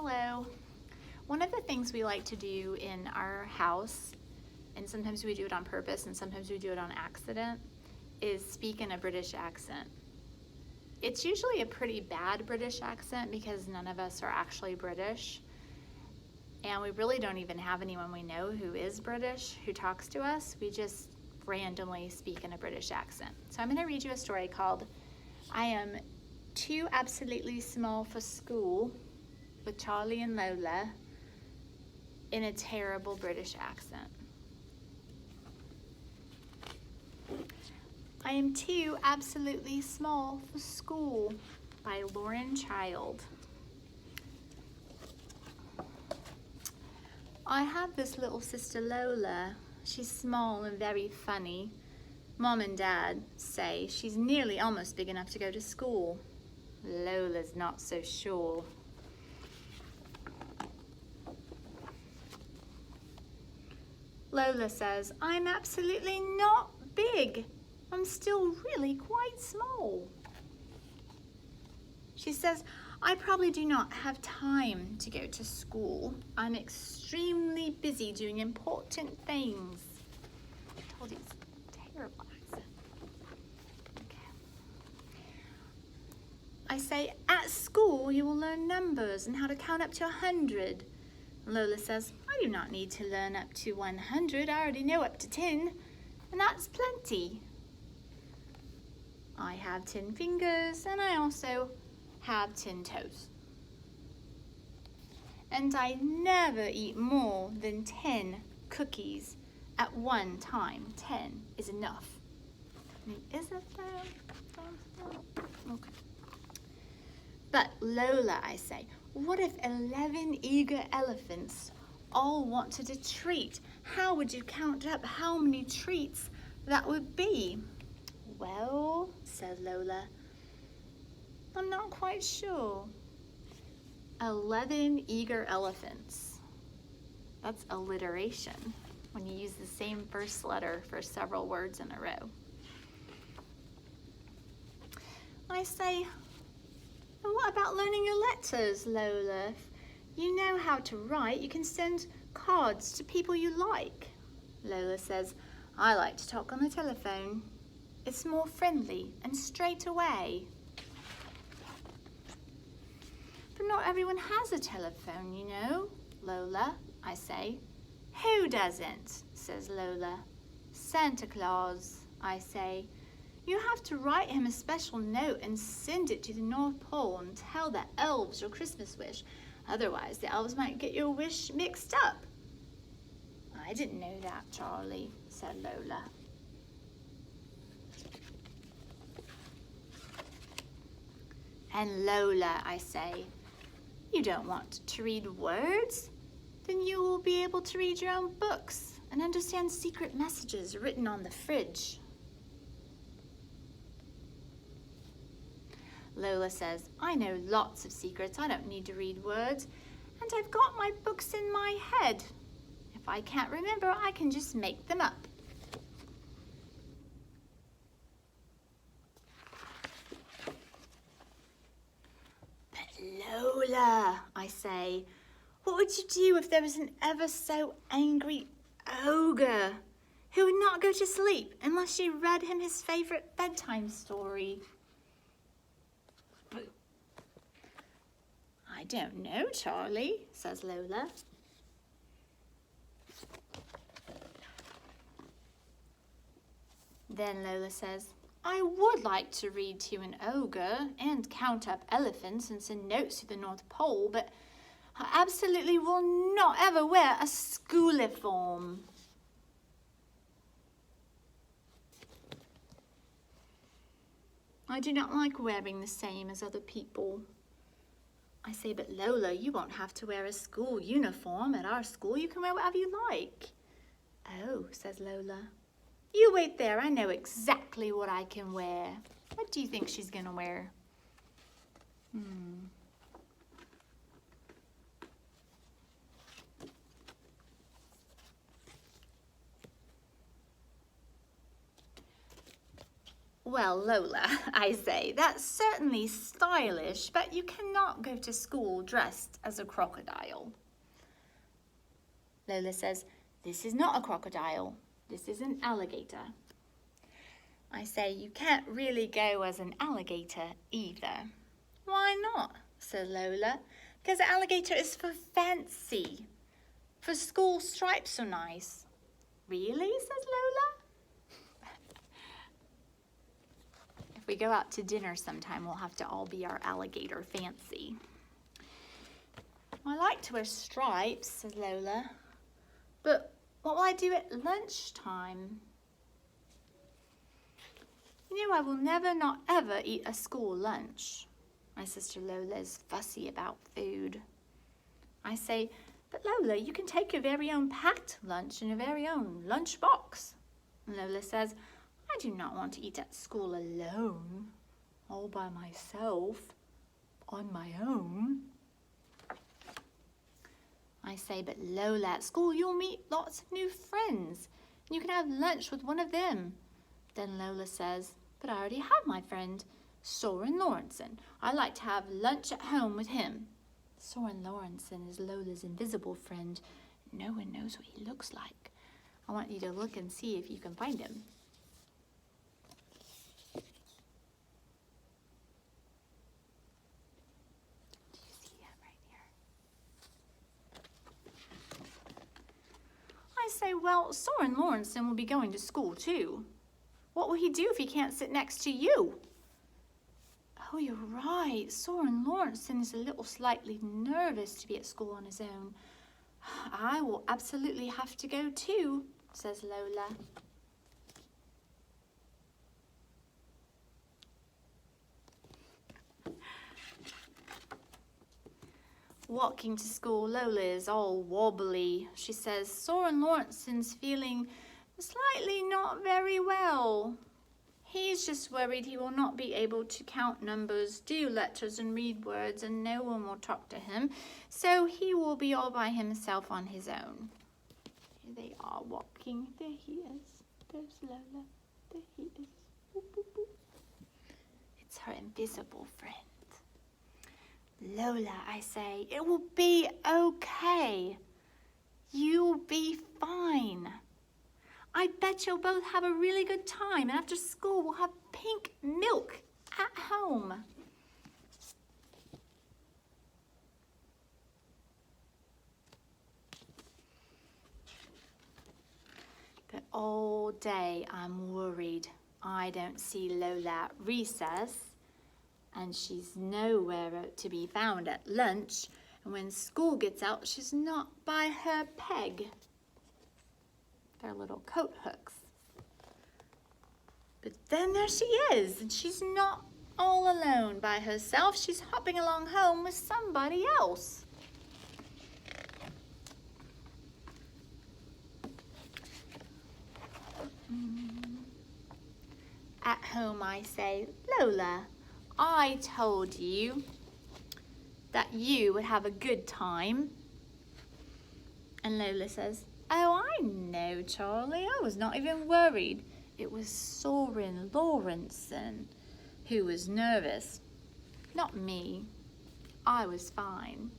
Hello. One of the things we like to do in our house, and sometimes we do it on purpose and sometimes we do it on accident, is speak in a British accent. It's usually a pretty bad British accent because none of us are actually British, and we really don't even have anyone we know who is British who talks to us. We just randomly speak in a British accent. So I'm going to read you a story called I Am Too Absolutely Small for School with Charlie and Lola in a terrible British accent. I Am Too Absolutely Small for School by Lauren Child. I have this little sister Lola. She's small and very funny. Mom and Dad say she's nearly almost big enough to go to school. Lola's not so sure. Lola says, I'm absolutely not big. I'm still really quite small. She says, I probably do not have time to go to school. I'm extremely busy doing important things. I told you it's a terrible accent. Okay. I say, at school you will learn numbers and how to count up to 100. Lola says, I do not need to learn up to 100. I already know up to 10, and that's plenty. I have 10 fingers, and I also have 10 toes. And I never eat more than 10 cookies at one time. 10 is enough. Is it though? Okay. But Lola, I say, what if 11 eager elephants all wanted a treat? How would you count up how many treats that would be? Well, said Lola, I'm not quite sure. 11 eager elephants. That's alliteration when you use the same first letter for several words in a row. I say, and what about learning your letters, Lola? If you know how to write, you can send cards to people you like. Lola says, I like to talk on the telephone. It's more friendly and straight away. But not everyone has a telephone, you know, Lola, I say. Who doesn't, says Lola. Santa Claus, I say. You have to write him a special note and send it to the North Pole and tell the elves your Christmas wish. Otherwise, the elves might get your wish mixed up. I didn't know that, Charlie, said Lola. And Lola, I say, you don't want to read words? Then you will be able to read your own books and understand secret messages written on the fridge. Lola says, I know lots of secrets. I don't need to read words. And I've got my books in my head. If I can't remember, I can just make them up. But Lola, I say, what would you do if there was an ever so angry ogre who would not go to sleep unless you read him his favorite bedtime story? I don't know, Charlie, says Lola. Then Lola says, I would like to read to an ogre and count up elephants and send notes to the North Pole, but I absolutely will not ever wear a school uniform. I do not like wearing the same as other people. I say, but Lola, you won't have to wear a school uniform at our school. You can wear whatever you like. Oh, says Lola. You wait there. I know exactly what I can wear. What do you think she's going to wear? Well, Lola, I say, that's certainly stylish, but you cannot go to school dressed as a crocodile. Lola says, this is not a crocodile. This is an alligator. I say, you can't really go as an alligator either. Why not? Says Lola. Because the alligator is for fancy. For school, stripes are nice. Really? Says Lola. If we go out to dinner sometime, we'll have to all be our alligator fancy. I like to wear stripes, says Lola. But what will I do at lunchtime? You know, I will never, not ever eat a school lunch. My sister Lola is fussy about food. I say, but Lola, you can take your very own packed lunch in your very own lunch box. And Lola says, I do not want to eat at school alone, all by myself, on my own. I say, but Lola, at school you'll meet lots of new friends. And you can have lunch with one of them. Then Lola says, but I already have my friend, Soren Lawrenson. I like to have lunch at home with him. Soren Lawrenson is Lola's invisible friend. No one knows what he looks like. I want you to look and see if you can find him. Do you see him right here? I say, well, Soren Lawrenson will be going to school too. What will he do if he can't sit next to you? Oh, you're right. Soren Lawrenson is a little slightly nervous to be at school on his own. I will absolutely have to go too, says Lola. Walking to school, Lola is all wobbly. She says, Soren Lawrenson's feeling slightly not very well. He's just worried he will not be able to count numbers, do letters and read words, and no one will talk to him, so he will be all by himself on his own. Here they are walking. There he is. There's Lola. There he is. Boop, boop, boop. It's her invisible friend. Lola, I say, it will be okay. You'll be fine. I bet you'll both have a really good time, and after school we'll have pink milk at home. But all day I'm worried. I don't see Lola at recess, and she's nowhere to be found at lunch, and when school gets out she's not by her peg. Their little coat hooks. But then there she is, and she's not all alone by herself. She's hopping along home with somebody else. At home I say, Lola, I told you that you would have a good time. And Lola says, oh, I know, Charlie. I was not even worried. It was Soren Lawrenson who was nervous, not me. I was fine.